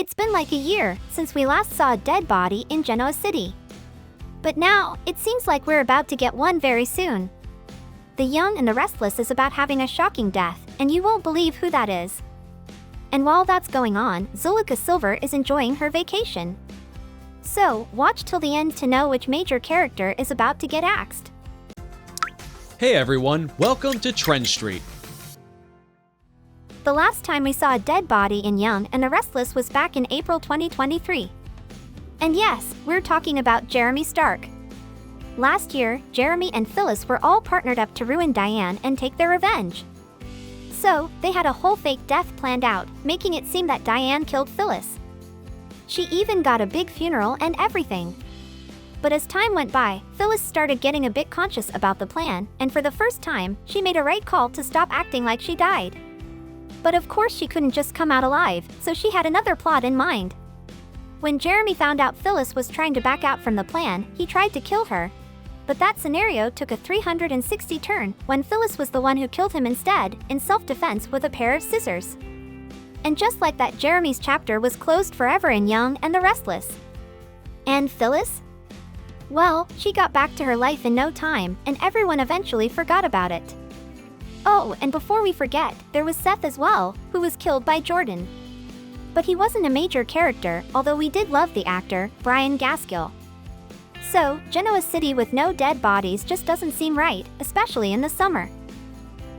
It's been like a year since we last saw a dead body in Genoa City. But now, it seems like we're about to get one very soon. The Young and the Restless is about having a shocking death, and you won't believe who that is. And while that's going on, Zuleyka Silver is enjoying her vacation. So, watch till the end to know which major character is about to get axed. Hey everyone, welcome to TrendStreet. The last time we saw a dead body in Young and the Restless was back in April 2023. And yes, we're talking about Jeremy Stark. Last year, Jeremy and Phyllis were all partnered up to ruin Diane and take their revenge. So, they had a whole fake death planned out, making it seem that Diane killed Phyllis. She even got a big funeral and everything. But as time went by, Phyllis started getting a bit conscious about the plan, and for the first time, she made a right call to stop acting like she died. But of course she couldn't just come out alive, so she had another plot in mind. When Jeremy found out Phyllis was trying to back out from the plan, he tried to kill her. But that scenario took a 360 turn when Phyllis was the one who killed him instead, in self-defense with a pair of scissors. And just like that, Jeremy's chapter was closed forever in Young and the Restless. And Phyllis? Well, she got back to her life in no time, and everyone eventually forgot about it. Oh, and before we forget, there was Seth as well, who was killed by Jordan. But he wasn't a major character, although we did love the actor, Brian Gaskill. So, Genoa City with no dead bodies just doesn't seem right, especially in the summer.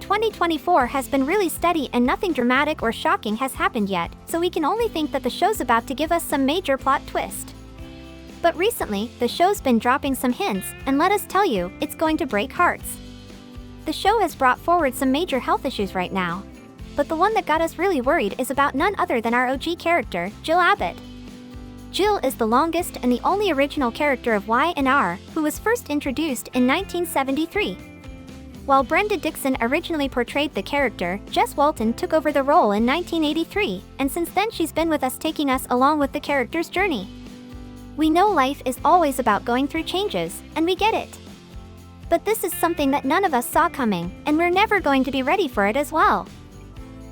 2024 has been really steady and nothing dramatic or shocking has happened yet, so we can only think that the show's about to give us some major plot twist. But recently, the show's been dropping some hints, and let us tell you, it's going to break hearts. The show has brought forward some major health issues right now. But the one that got us really worried is about none other than our OG character, Jill Abbott. Jill is the longest and the only original character of Y&R, who was first introduced in 1973. While Brenda Dixon originally portrayed the character, Jess Walton took over the role in 1983, and since then she's been with us taking us along with the character's journey. We know life is always about going through changes, and we get it. But this is something that none of us saw coming, and we're never going to be ready for it as well.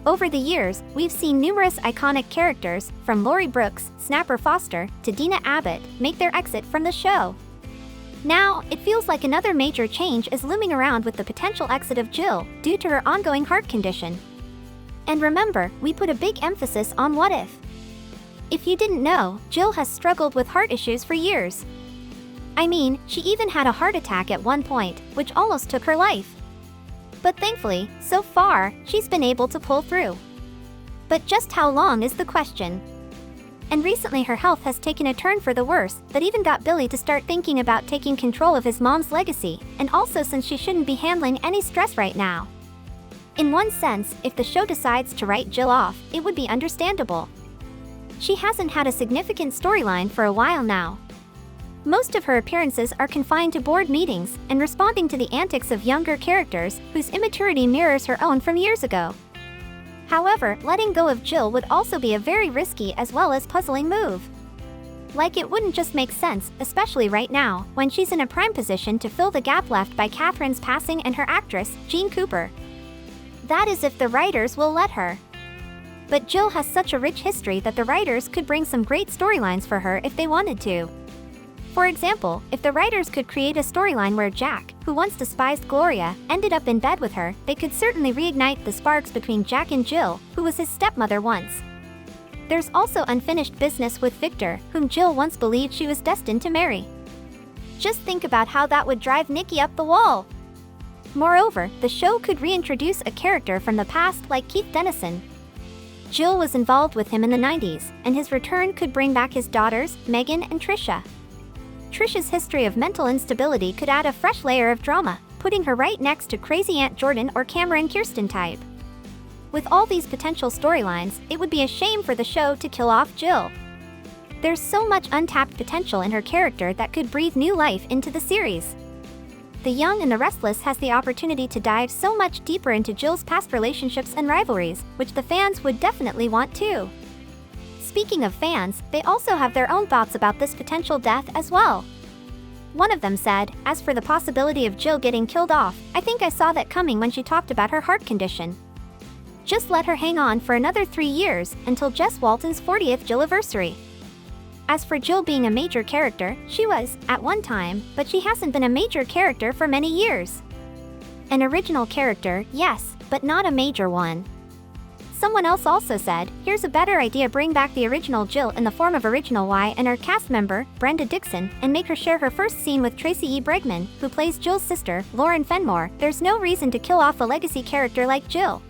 Over the years, we've seen numerous iconic characters, from Laurie Brooks, Snapper Foster, to Dina Abbott, make their exit from the show. Now, it feels like another major change is looming around with the potential exit of Jill, due to her ongoing heart condition. And remember, we put a big emphasis on what if. If you didn't know, Jill has struggled with heart issues for years. I mean, she even had a heart attack at one point, which almost took her life. But thankfully, so far, she's been able to pull through. But just how long is the question? And recently her health has taken a turn for the worse, that even got Billy to start thinking about taking control of his mom's legacy, and also since she shouldn't be handling any stress right now. In one sense, if the show decides to write Jill off, it would be understandable. She hasn't had a significant storyline for a while now. Most of her appearances are confined to board meetings and responding to the antics of younger characters whose immaturity mirrors her own from years ago. However, letting go of Jill would also be a very risky as well as puzzling move. Like it wouldn't just make sense, especially right now, when she's in a prime position to fill the gap left by Catherine's passing and her actress, Jean Cooper. That is if the writers will let her. But Jill has such a rich history that the writers could bring some great storylines for her if they wanted to. For example, if the writers could create a storyline where Jack, who once despised Gloria, ended up in bed with her, they could certainly reignite the sparks between Jack and Jill, who was his stepmother once. There's also unfinished business with Victor, whom Jill once believed she was destined to marry. Just think about how that would drive Nikki up the wall. Moreover, the show could reintroduce a character from the past like Keith Dennison. Jill was involved with him in the 90s, and his return could bring back his daughters, Megan and Trisha. Trisha's history of mental instability could add a fresh layer of drama, putting her right next to Crazy Aunt Jordan or Cameron Kirsten type. With all these potential storylines, it would be a shame for the show to kill off Jill. There's so much untapped potential in her character that could breathe new life into the series. The Young and the Restless has the opportunity to dive so much deeper into Jill's past relationships and rivalries, which the fans would definitely want too. Speaking of fans, they also have their own thoughts about this potential death as well. One of them said, "As for the possibility of Jill getting killed off, I think I saw that coming when she talked about her heart condition. Just let her hang on for another 3 years until Jess Walton's 40th Jilliversary. As for Jill being a major character, she was, at one time, but she hasn't been a major character for many years. An original character, yes, but not a major one. Someone else also said, here's a better idea, bring back the original Jill in the form of original Y and her cast member, Brenda Dixon, and make her share her first scene with Tracy E. Bregman, who plays Jill's sister, Lauren Fenmore. There's no reason to kill off a legacy character like Jill.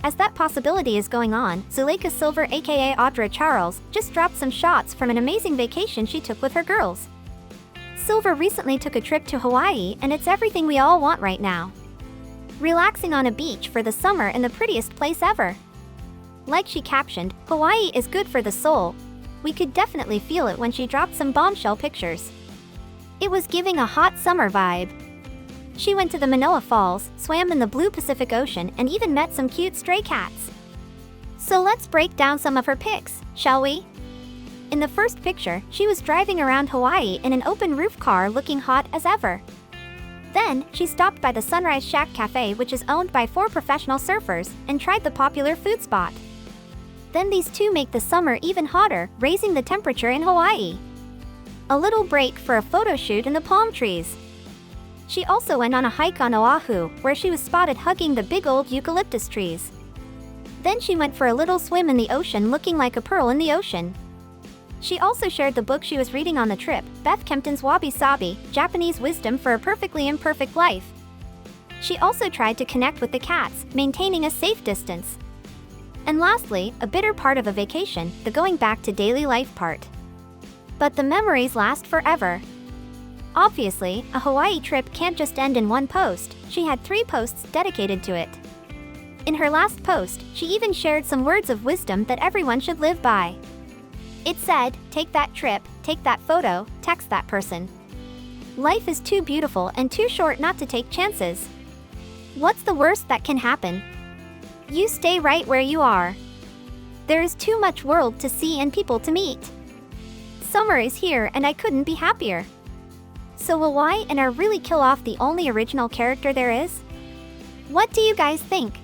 As that possibility is going on, Zuleyka Silver aka Audra Charles just dropped some shots from an amazing vacation she took with her girls. Silver recently took a trip to Hawaii, and it's everything we all want right now. Relaxing on a beach for the summer in the prettiest place ever. Like she captioned, Hawaii is good for the soul. We could definitely feel it when she dropped some bombshell pictures. It was giving a hot summer vibe. She went to the Manoa Falls, swam in the blue Pacific Ocean, and even met some cute stray cats. So let's break down some of her pics, shall we? In the first picture, she was driving around Hawaii in an open roof car looking hot as ever. Then, she stopped by the Sunrise Shack Cafe, which is owned by 4 professional surfers, and tried the popular food spot. Then these two make the summer even hotter, raising the temperature in Hawaii. A little break for a photo shoot in the palm trees. She also went on a hike on Oahu, where she was spotted hugging the big old eucalyptus trees. Then she went for a little swim in the ocean looking like a pearl in the ocean. She also shared the book she was reading on the trip, Beth Kempton's Wabi Sabi, Japanese Wisdom for a Perfectly Imperfect Life. She also tried to connect with the cats, maintaining a safe distance. And lastly, a bitter part of a vacation, the going back to daily life part. But the memories last forever. Obviously, a Hawaii trip can't just end in one post. She had 3 posts dedicated to it. In her last post, she even shared some words of wisdom that everyone should live by. It said, take that trip, take that photo, text that person. Life is too beautiful and too short not to take chances. What's the worst that can happen? You stay right where you are. There is too much world to see and people to meet. Summer is here and I couldn't be happier. So will Y and R really kill off the only original character there is? What do you guys think?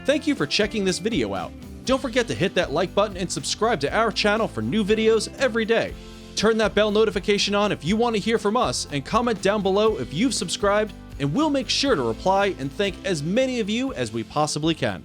Thank you for checking this video out. Don't forget to hit that like button and subscribe to our channel for new videos every day. Turn that bell notification on if you want to hear from us, and comment down below if you've subscribed, and we'll make sure to reply and thank as many of you as we possibly can.